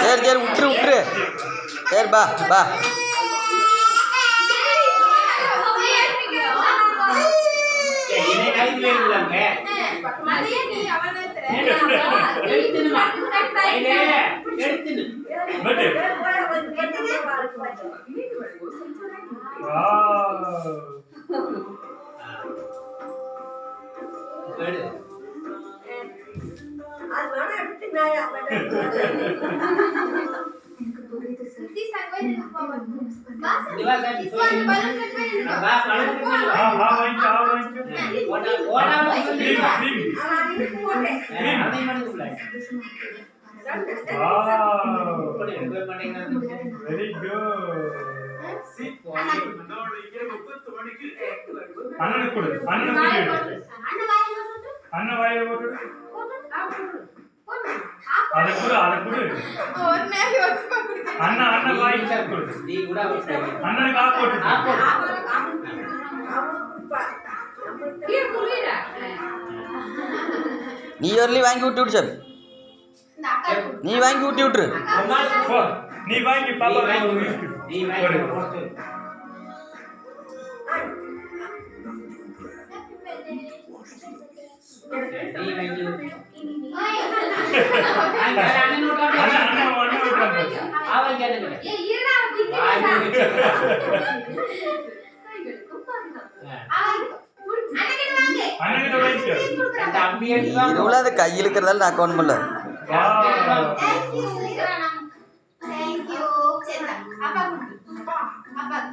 சரி சரி விட்டுரு விட்டுரு. சரி பா பா. நீ வரலி வாங்கி விட்டு விட்டு சார். நீ வாங்கி விட்டு விட்டுரு. நீ வாங்கி பாப்பா அது கையில் இருக்கிறதால நான் அக்கௌண்ட் பண்ணல. Apa?